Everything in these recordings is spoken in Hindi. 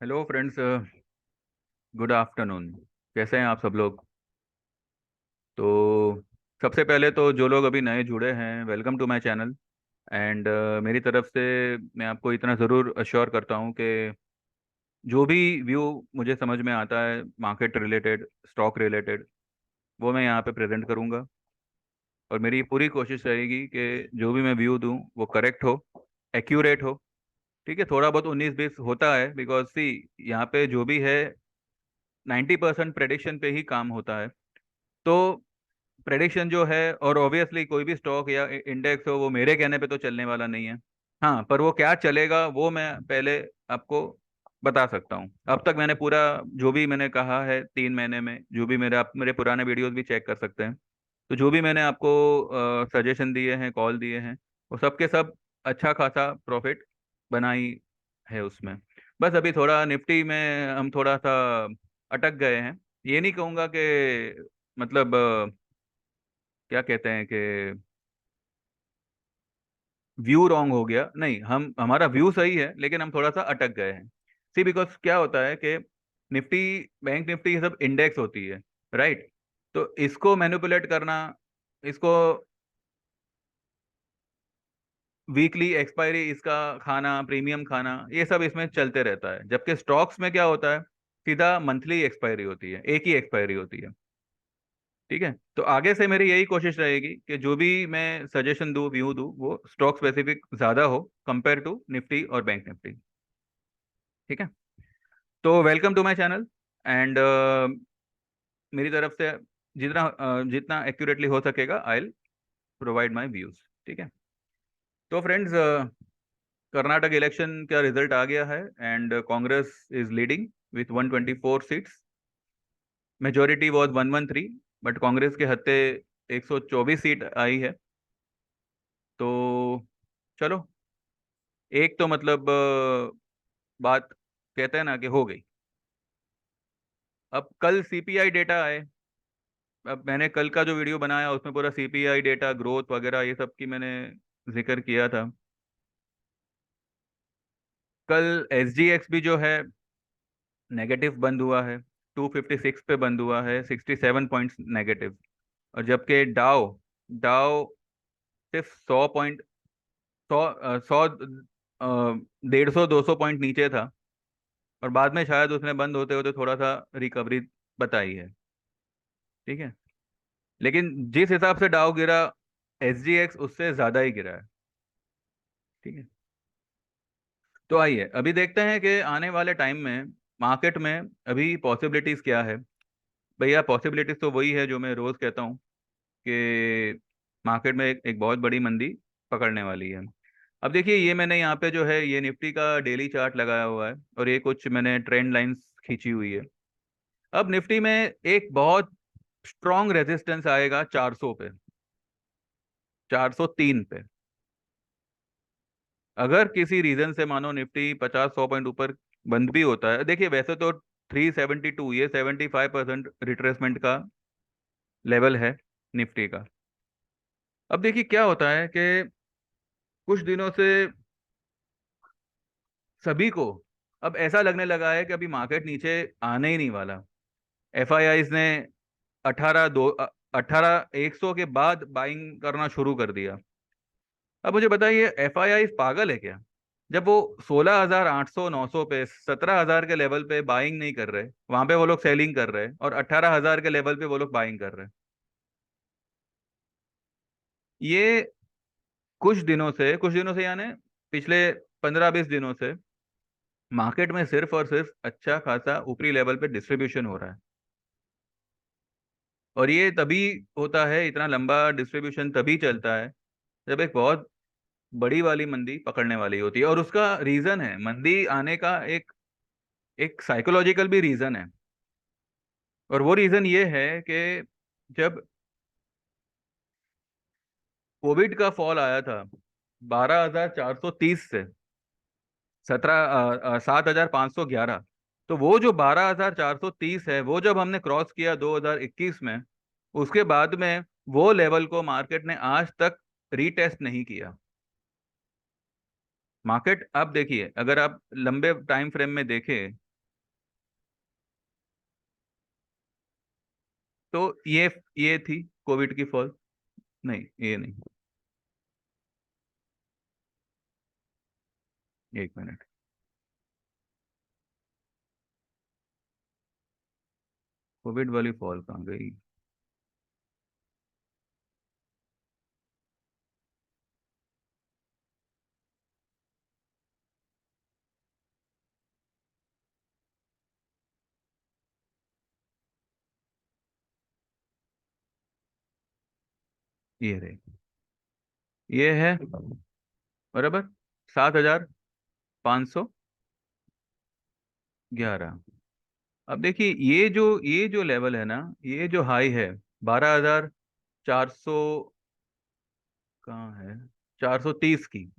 Hello friends. Good afternoon. कैसे हैं आप सब लोग? तो सबसे पहले तो जो लोग अभी नए जुड़े हैं, welcome to my channel. And मेरी तरफ से मैं आपको इतना ज़रूर अश्योर करता हूँ कि जो भी व्यू मुझे समझ में आता है मार्केट रिलेटेड, स्टॉक रिलेटेड, वो मैं यहाँ पे प्रेजेंट करूँगा। और मेरी पूरी कोशिश रहेगी कि जो भी मैं व्यू दूँ वो करेक्ट हो, एक्यूरेट हो। ठीक है, थोड़ा बहुत 19-20 होता है, बिकॉज सी यहाँ पे जो भी है 90% प्रेडिक्शन पे ही काम होता है। तो प्रेडिक्शन जो है, और ऑब्वियसली कोई भी स्टॉक या इंडेक्स हो, वो मेरे कहने पे तो चलने वाला नहीं है। हाँ, पर वो क्या चलेगा वो मैं पहले आपको बता सकता हूँ। अब तक मैंने पूरा जो भी मैंने कहा है 3 महीने में, जो भी मेरे आप मेरे पुराने वीडियोस भी चेक कर सकते हैं। तो जो भी मैंने आपको सजेशन दिए हैं, कॉल दिए हैं, वो सब के सब अच्छा खासा प्रॉफिट बनाई है उसमें। बस अभी थोड़ा निफ्टी में हम थोड़ा सा अटक गए हैं। ये नहीं कहूँगा कि मतलब क्या कहते हैं कि व्यू रॉन्ग हो गया, नहीं, हम हमारा व्यू सही है लेकिन हम थोड़ा सा अटक गए हैं। सी बिकॉज क्या होता है कि निफ्टी, बैंक निफ्टी, ये सब इंडेक्स होती है, राइट? तो इसको मैनिपुलेट करना, इसको वीकली एक्सपायरी इसका खाना, प्रीमियम खाना, ये सब इसमें चलते रहता है। जबकि स्टॉक्स में क्या होता है, सीधा मंथली एक्सपायरी होती है, एक ही एक्सपायरी होती है। ठीक है, तो आगे से मेरी यही कोशिश रहेगी कि जो भी मैं सजेशन दूं, व्यू दूं, वो स्टॉक स्पेसिफिक ज्यादा हो कंपेयर टू निफ्टी और बैंक निफ्टी। ठीक है, तो welcome to my channel. And मेरी तरफ से जितना एक्यूरेटली हो सकेगा I will provide my views. ठीक है, तो फ्रेंड्स, कर्नाटक इलेक्शन का रिजल्ट आ गया है and Congress is leading with 124 seats. Majority was 113, but Congress के हत्ते 124 सीट आई है। तो चलो, एक तो मतलब बात कहते हैं ना कि हो गई। अब कल सीपीआई डेटा आए। अब मैंने कल का जो वीडियो बनाया उसमें पूरा सीपीआई डेटा, ग्रोथ वगैरह ये सब की मैंने जिक्र किया था। कल एसजीएक्स भी जो है नेगेटिव बंद हुआ है, 256 पे बंद हुआ है, 67 पॉइंट्स नेगेटिव। और जबकि डाउ डाउ सिर्फ 100 पॉइंट, 100 150 200 पॉइंट नीचे था। और बाद में शायद उसने बंद होते होते थोड़ा सा रिकवरी बताई है। ठीक है, लेकिन जिस हिसाब से डाउ गिरा, एसजीएक्स उससे ज्यादा ही गिरा है। ठीक है, तो आइए अभी देखते हैं कि आने वाले टाइम में मार्केट में अभी पॉसिबिलिटीज क्या है। भैया, पॉसिबिलिटीज तो वही है जो मैं रोज कहता हूँ कि मार्केट में एक बहुत बड़ी मंदी पकड़ने वाली है। अब देखिए, ये मैंने यहाँ पे जो है ये निफ्टी का डेली चार्ट लगाया हुआ है, और ये कुछ मैंने ट्रेंड लाइंस खींची हुई है। अब निफ्टी में एक बहुत स्ट्रॉन्ग रेजिस्टेंस आएगा 400 पे, 403 पे। अगर किसी रीजन से मानो निफ्टी 50-100 पॉइंट ऊपर बंद भी होता है, देखिए वैसे तो 372, ये 75% रिट्रेसमेंट का लेवल है निफ्टी का। अब देखिए क्या होता है कि कुछ दिनों से सभी को अब ऐसा लगने लगा है कि अभी मार्केट नीचे आने ही नहीं वाला। एफआईआईज ने 18 100 के बाद बाइंग करना शुरू कर दिया। अब मुझे बताइए, एफआईआई पागल है क्या? जब वो 16,800 900 पे, 17,000 के लेवल पे बाइंग नहीं कर रहे, वहां पे वो लोग सेलिंग कर रहे हैं, और 18,000 के लेवल पे वो लोग बाइंग कर रहे हैं। ये कुछ दिनों से यानी पिछले 15-20 दिनों से मार्केट में सिर्फ और सिर्फ अच्छा खासा ऊपरी लेवल पे डिस्ट्रीब्यूशन हो रहा है। और ये तभी होता है, इतना लंबा डिस्ट्रीब्यूशन तभी चलता है जब एक बहुत बड़ी वाली मंदी पकड़ने वाली होती है। और उसका रीजन है, मंदी आने का एक एक साइकोलॉजिकल भी रीजन है। और वो रीजन ये है कि जब कोविड का फॉल आया था 12,430 से 7,511, तो वो जो 12,430 है, वो जब हमने क्रॉस किया 2021 में, उसके बाद में वो लेवल को मार्केट ने आज तक रीटेस्ट नहीं किया। मार्केट, अब देखिए, अगर आप लंबे टाइम फ्रेम में देखें तो ये थी कोविड की फॉल। नहीं, ये नहीं। एक मिनट। कोविड वाली फॉल कहाँ गई? ये रही। ये है बराबर 7,511। अब देखिए, ये जो लेवल है ना, ये जो हाई है 12,400, कहाँ है, 430 की।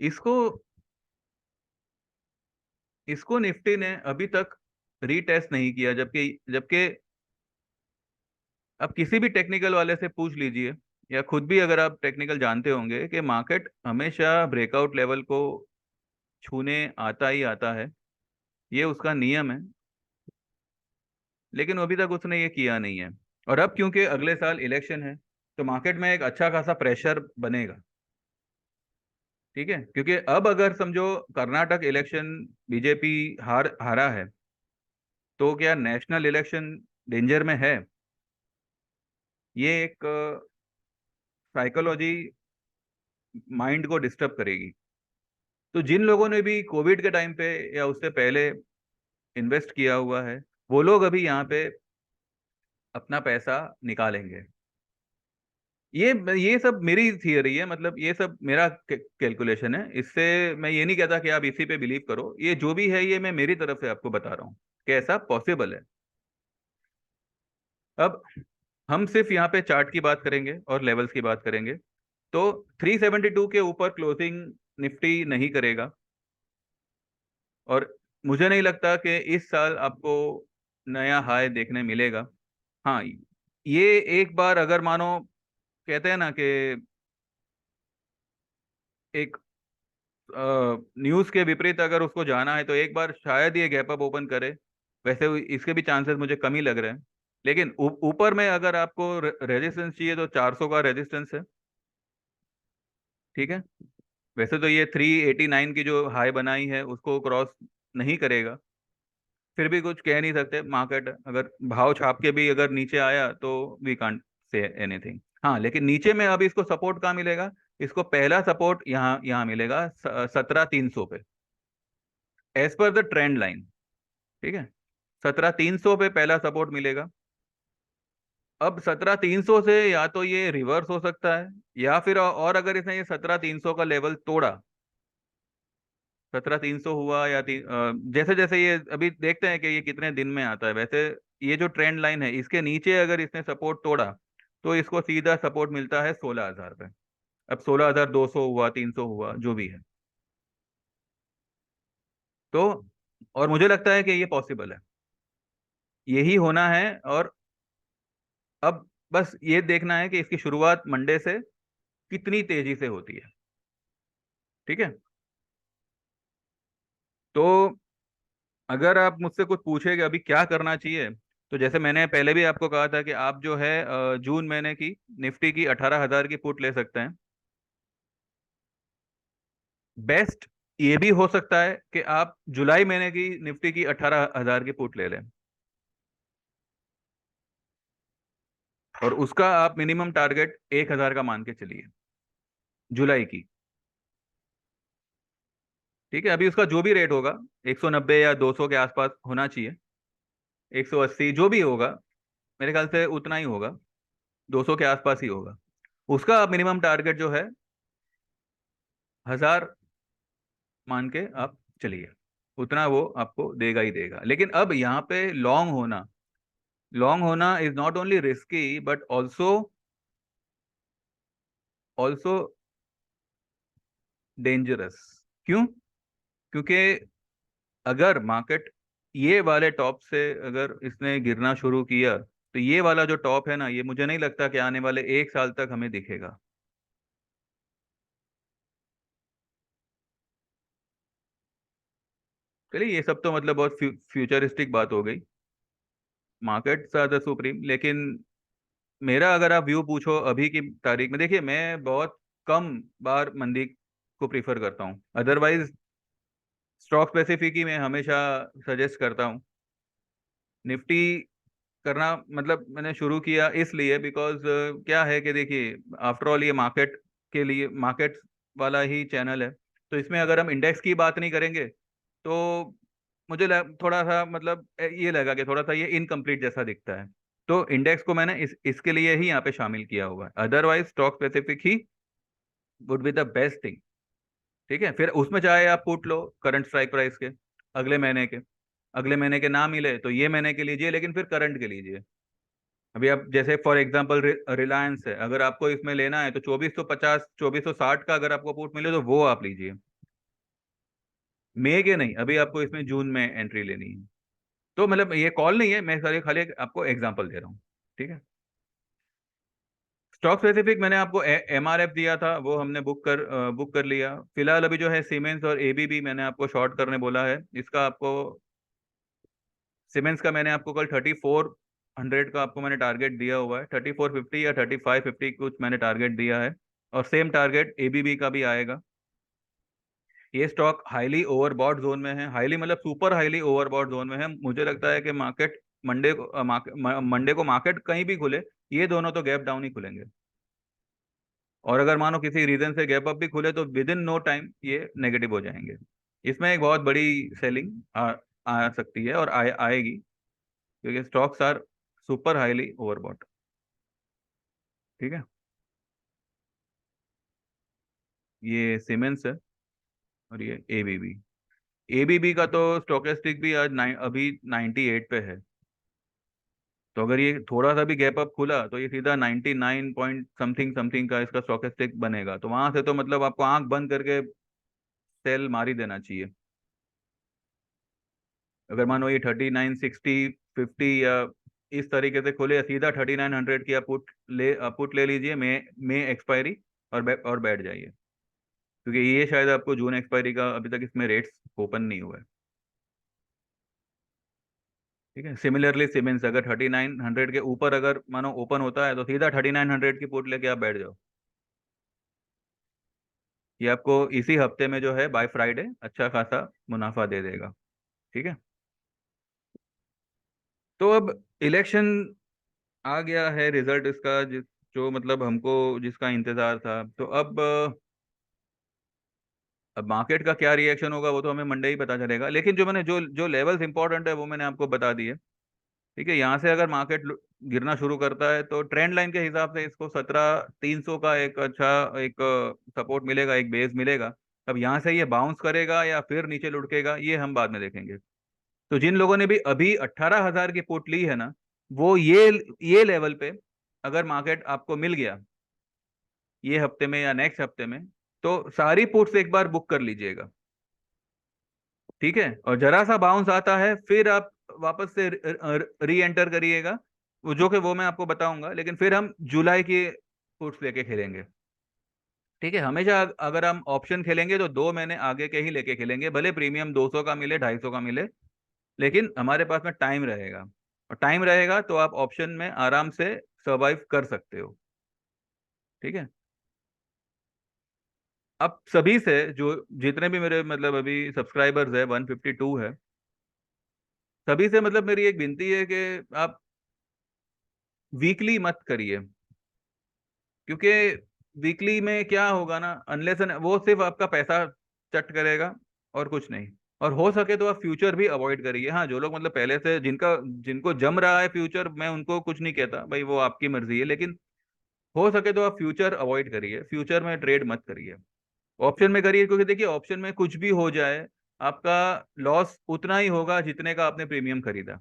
इसको इसको निफ्टी ने अभी तक रीटेस्ट नहीं किया, जबकि जबकि आप किसी भी टेक्निकल वाले से पूछ लीजिए, या खुद भी अगर आप टेक्निकल जानते होंगे, कि मार्केट हमेशा ब्रेकआउट लेवल को छूने आता ही आता है। ये उसका नियम है। लेकिन अभी तक उसने ये किया नहीं है। और अब क्योंकि अगले साल इलेक्शन है, तो मार्केट में एक अच्छा खासा प्रेशर बनेगा। ठीक है, क्योंकि अब अगर समझो कर्नाटक इलेक्शन बीजेपी हारा है, तो क्या नेशनल इलेक्शन डेंजर में है? ये एक साइकोलॉजी माइंड को डिस्टर्ब करेगी। तो जिन लोगों ने भी कोविड के टाइम पे या उससे पहले इन्वेस्ट किया हुआ है, वो लोग अभी यहाँ पे अपना पैसा निकालेंगे। ये सब मेरी थियरी है, मतलब ये सब मेरा कैलकुलेशन है। इससे मैं ये नहीं कहता कि आप इसी पे बिलीव करो, ये जो भी है ये मैं मेरी तरफ से आपको बता रहा हूँ कि ऐसा पॉसिबल है। अब हम सिर्फ यहाँ पे चार्ट की बात करेंगे और लेवल्स की बात करेंगे। तो 372 के ऊपर क्लोजिंग निफ्टी नहीं करेगा। और मुझे नहीं लगता कि इस साल आपको नया हाई देखने मिलेगा। हाँ, ये एक बार अगर मानो, कहते हैं ना कि एक न्यूज़ के विपरीत अगर उसको जाना है, तो एक बार शायद ये गैप अप ओपन करे। वैसे इसके भी चांसेस मुझे कम ही लग रहे हैं। लेकिन ऊपर में अगर आपको रेजिस्टेंस चाहिए, तो 400 का रेजिस्टेंस है। ठीक है। वैसे तो ये 389 की जो हाई बनाई है उसको क्रॉस नहीं करेगा। फिर भी कुछ कह नहीं सकते, मार्केट अगर भाव छाप के भी अगर नीचे आया तो वी कांट से एनीथिंग। हाँ, लेकिन नीचे में अब इसको सपोर्ट कहाँ मिलेगा? इसको पहला सपोर्ट यहाँ यहाँ मिलेगा 17,300 पे, as per the trend line. ठीक है, 17,300 पे पहला सपोर्ट मिलेगा। अब 17,300 से या तो ये रिवर्स हो सकता है, या फिर और अगर इसने ये 17,300 का लेवल तोड़ा, 17,300 हुआ या जैसे जैसे ये अभी देखते हैं कि ये कितने दिन में आता है। वैसे ये जो ट्रेंड लाइन है, इसके नीचे अगर इसने सपोर्ट तोड़ा, तो इसको सीधा सपोर्ट मिलता है 16,000 पे। अब 16,200 हुआ, 300 हुआ, जो भी है। तो और मुझे लगता है कि ये पॉसिबल है, यही होना है। और अब बस ये देखना है कि इसकी शुरुआत मंडे से कितनी तेजी से होती है। ठीक है। तो अगर आप मुझसे कुछ पूछे कि अभी क्या करना चाहिए, तो जैसे मैंने पहले भी आपको कहा था कि आप जो है जून महीने की निफ्टी की 18,000 की पुट ले सकते हैं। बेस्ट ये भी हो सकता है कि आप जुलाई महीने की निफ्टी की 18,000 की पुट ले लें, और उसका आप मिनिमम टारगेट 1,000 का मान के चलिए, जुलाई की। ठीक है, अभी उसका जो भी रेट होगा, 190 या 200 के आसपास होना चाहिए, 180 जो भी होगा, मेरे ख्याल से उतना ही होगा, 200 के आसपास ही होगा। उसका मिनिमम टारगेट जो है 1,000 मान के आप चलिए, उतना वो आपको देगा ही देगा। लेकिन अब यहाँ पे लॉन्ग होना is not only risky but also also dangerous. क्यों? क्योंकि अगर मार्केट ये वाले टॉप से अगर इसने गिरना शुरू किया, तो ये वाला जो टॉप है ना, ये मुझे नहीं लगता कि आने वाले एक साल तक हमें दिखेगा। चलिए, ये सब तो मतलब बहुत फ्यूचरिस्टिक बात हो गई। मार्केट द सुप्रीम, लेकिन मेरा अगर आप व्यू पूछो अभी की तारीख में, देखिए मैं बहुत कम बार मंदी को प्रीफर करता हूँ, अदरवाइज स्टॉक स्पेसिफिक ही मैं हमेशा सजेस्ट करता हूँ। निफ्टी करना मतलब मैंने शुरू किया इसलिए बिकॉज क्या है कि देखिए आफ्टर ऑल ये मार्केट के लिए, मार्केट वाला ही चैनल है, तो इसमें अगर हम इंडेक्स की बात नहीं करेंगे तो मुझे थोड़ा सा मतलब ये लगा कि थोड़ा सा ये इनकम्प्लीट जैसा दिखता है। तो इंडेक्स को मैंने इसके लिए ही यहाँ पे शामिल किया हुआ है, otherwise stock specific he would be the best thing. ठीक है, फिर उसमें चाहे आप पुट लो करंट स्ट्राइक प्राइस के, अगले महीने के, अगले महीने के ना मिले तो ये महीने के लीजिए, लेकिन फिर करंट के लीजिए। अभी आप जैसे फॉर एग्जांपल रिलायंस है, अगर आपको इसमें लेना है तो 2450 2460 का अगर आपको पुट मिले तो वो आप लीजिए, मई के नहीं, अभी आपको इसमें जून में एंट्री लेनी है। तो मतलब ये कॉल नहीं है, मैं सारे खाली आपको एग्जांपल दे रहा हूँ। ठीक है, स्टॉक स्पेसिफिक मैंने आपको एमआरएफ दिया था, वो हमने बुक कर लिया। फिलहाल अभी जो है सीमेंस और एबीबी मैंने आपको शॉर्ट करने बोला है, इसका आपको सीमेंस का मैंने आपको कल 3400 का आपको मैंने टारगेट दिया हुआ है, 3450 या 3550 कुछ मैंने टारगेट दिया है, और सेम टारगेट एबीबी का भी आएगा। ये स्टॉक हाईली ओवरबॉट जोन में है, हाईली मतलब सुपर हाईली ओवरबॉट जोन में है। मुझे लगता है कि मार्केट मंडे को मार्केट कहीं भी खुले, ये दोनों तो गैप डाउन ही खुलेंगे, और अगर मानो किसी रीजन से गैप अप भी खुले तो विद इन नो टाइम ये नेगेटिव हो जाएंगे। इसमें एक बहुत बड़ी सेलिंग आ सकती है और आएगी, क्योंकि stocks are super highly overbought. ठीक है, ये सीमेंस है और ये एबीबी। एबीबी का तो स्टोकेस्टिक भी आज अभी 98 पे है, तो अगर ये थोड़ा सा भी गैप अप खुला तो ये सीधा 99 पॉइंट समथिंग समथिंग का इसका स्टोकेस्टिक बनेगा, तो वहां से तो मतलब आपको आंख बंद करके सेल मार ही देना चाहिए। अगर मानो ये 3960 50 या इस तरीके से खुले, सीधा 3900 की आप पुट ले लीजिए, मे एक्सपायरी, और बैठ जाइए, क्योंकि ये शायद आपको जून एक्सपायरी का अभी तक इसमें रेट्स ओपन नहीं हुआ है। ठीक है, सिमिलरली सीमेंस अगर 3900 के ऊपर अगर मानो ओपन होता है तो सीधा 3900 की पुट लेके आप बैठ जाओ, ये आपको इसी हफ्ते में जो है बाय फ्राइडे अच्छा खासा मुनाफा दे देगा। ठीक है, तो अब इलेक्शन आ गया है, रिजल्ट इसका जो मतलब हमको जिसका इंतजार था, तो अब मार्केट का क्या रिएक्शन होगा वो तो हमें मंडे ही पता चलेगा, लेकिन जो मैंने जो जो लेवल्स इंपॉर्टेंट है वो मैंने आपको बता दिए। ठीक है, यहाँ से अगर मार्केट गिरना शुरू करता है तो ट्रेंड लाइन के हिसाब से इसको 17,300 का एक अच्छा एक सपोर्ट मिलेगा, एक बेस मिलेगा। अब यहाँ से ये बाउंस करेगा या फिर नीचे लुढ़केगा ये हम बाद में देखेंगे। तो जिन लोगों ने भी अभी 18,000 की पुट ली है ना, वो ये लेवल पे अगर मार्केट आपको मिल गया ये हफ्ते में या नेक्स्ट हफ्ते में, तो सारी पुट्स एक बार बुक कर लीजिएगा। ठीक है, और जरा सा बाउंस आता है फिर आप वापस से री एंटर करिएगा, वो जो कि वो मैं आपको बताऊंगा, लेकिन फिर हम जुलाई की पुट्स लेके खेलेंगे। ठीक है, हमेशा अगर हम ऑप्शन खेलेंगे तो 2 महीने आगे के ही लेके खेलेंगे, भले प्रीमियम 200 का मिले 250 का मिले, लेकिन हमारे पास में टाइम रहेगा, और टाइम रहेगा तो आप ऑप्शन में आराम से सर्वाइव कर सकते हो। ठीक है, अब सभी से जो जितने भी मेरे मतलब अभी सब्सक्राइबर्स है 152 है, सभी से मतलब मेरी एक विनती है कि आप वीकली मत करिए, क्योंकि वीकली में क्या होगा ना, अनलेस वो सिर्फ आपका पैसा चट करेगा और कुछ नहीं। और हो सके तो आप फ्यूचर भी अवॉइड करिए। हाँ, जो लोग मतलब पहले से जिनको जम रहा है फ्यूचर, मैं उनको कुछ नहीं कहता भाई, वो आपकी मर्जी है, लेकिन हो सके तो आप फ्यूचर अवॉइड करिए, फ्यूचर में ट्रेड मत करिए, ऑप्शन में करिए, क्योंकि देखिए ऑप्शन में कुछ भी हो जाए आपका लॉस उतना ही होगा जितने का आपने प्रीमियम खरीदा।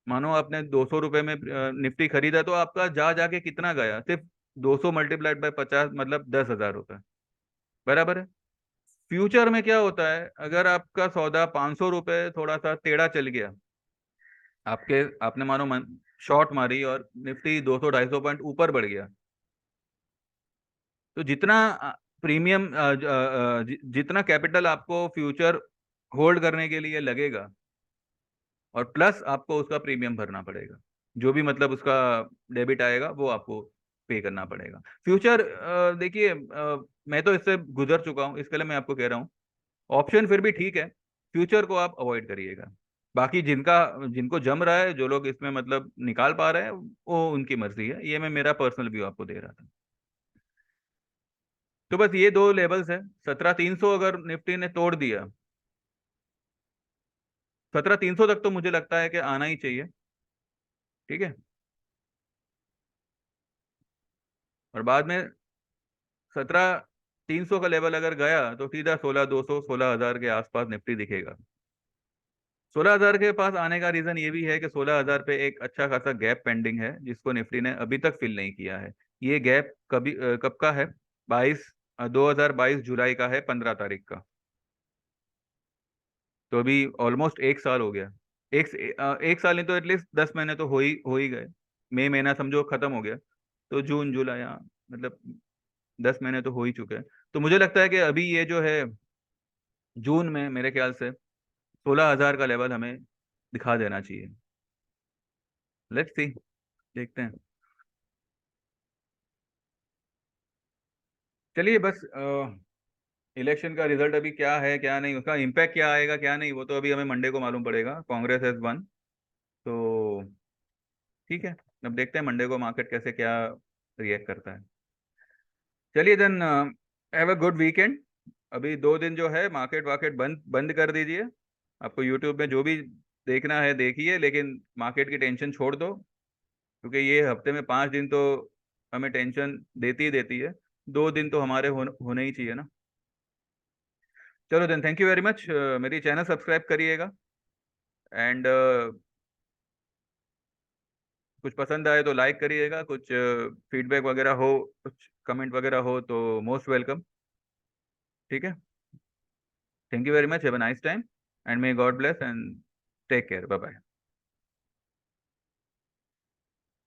मानो आपने 200 रुपए में निफ्टी खरीदा, तो आपका जा जाके कितना गया, सिर्फ 200 मल्टीप्लाइड बाय 50 मतलब 10,000 रुपए, बराबर है। फ्यूचर में क्या होता है, अगर आपका सौदा 500 रुपए थोड़ा सा टेढ़ा चल गया, आपने मानो शॉर्ट मारी और निफ्टी 200 250 पॉइंट ऊपर बढ़ गया, तो जितना प्रीमियम जितना कैपिटल आपको फ्यूचर होल्ड करने के लिए लगेगा, और प्लस आपको उसका प्रीमियम भरना पड़ेगा। जो भी मतलब उसका डेबिट आएगा वो आपको पे करना पड़ेगा। फ्यूचर देखिए, मैं तो इससे गुजर चुका हूँ, इसके लिए मैं आपको कह रहा हूँ ऑप्शन फिर भी ठीक है, फ्यूचर को आप अवॉइड करिएगा। बाकी जिनका जिनको जम रहा है, जो लोग इसमें मतलब निकाल पा रहे हैं, वो उनकी मर्जी है, ये मैं मेरा पर्सनल व्यू आपको दे रहा था। तो बस ये दो लेवल्स है। 17,300 अगर निफ्टी ने तोड़ दिया, 17,300 तक तो मुझे लगता है कि आना ही चाहिए। ठीक है। और बाद में 17,300 का लेवल अगर गया तो सीधा 16,200 16,000 के आसपास निफ्टी दिखेगा। 16,000 के पास आने का रीजन ये भी है कि 16,000 पे एक अच्छा खासा गैप पेंडिंग है, जिसको निफ्टी ने अभी तक फिल नहीं किया है। ये गैप कब का है? 2022 जुलाई का है, 15 तारीख का। तो अभी ऑलमोस्ट एक साल हो गया। एक साल नहीं तो एटलीस्ट 10 महीने तो हो ही गए। मई महीना समझो खत्म हो गया, तो जून जुलाई, हाँ, मतलब 10 महीने तो हो ही चुके हैं। तो मुझे लगता है कि अभी ये जो है जून में मेरे ख्याल से 16,000 का लेवल हमें दिखा देना चाहिए। लेट्स सी, देखते हैं। चलिए बस, इलेक्शन का रिजल्ट अभी क्या है क्या नहीं, उसका इम्पैक्ट क्या आएगा क्या नहीं, वो तो अभी हमें मंडे को मालूम पड़ेगा। Congress has one. तो ठीक है, अब देखते हैं मंडे को मार्केट कैसे क्या रिएक्ट करता है। चलिए then, have a good weekend. अभी 2 दिन जो है मार्केट वार्केट बंद बंद कर दीजिए। आपको यूट्यूब में जो भी देखना है देखिए, लेकिन मार्केट की टेंशन छोड़ दो, क्योंकि ये हफ्ते में 5 दिन तो हमें टेंशन देती ही देती है। 2 दिन तो हमारे होने ही चाहिए ना। चलो then, thank you very much. मेरी चैनल सब्सक्राइब करिएगा। एंड कुछ पसंद आए तो लाइक करिएगा, कुछ फीडबैक वगैरह हो, कुछ कमेंट वगैरह हो तो मोस्ट वेलकम। ठीक है। Thank you very much, have a nice time, and may God bless, and take care, bye bye.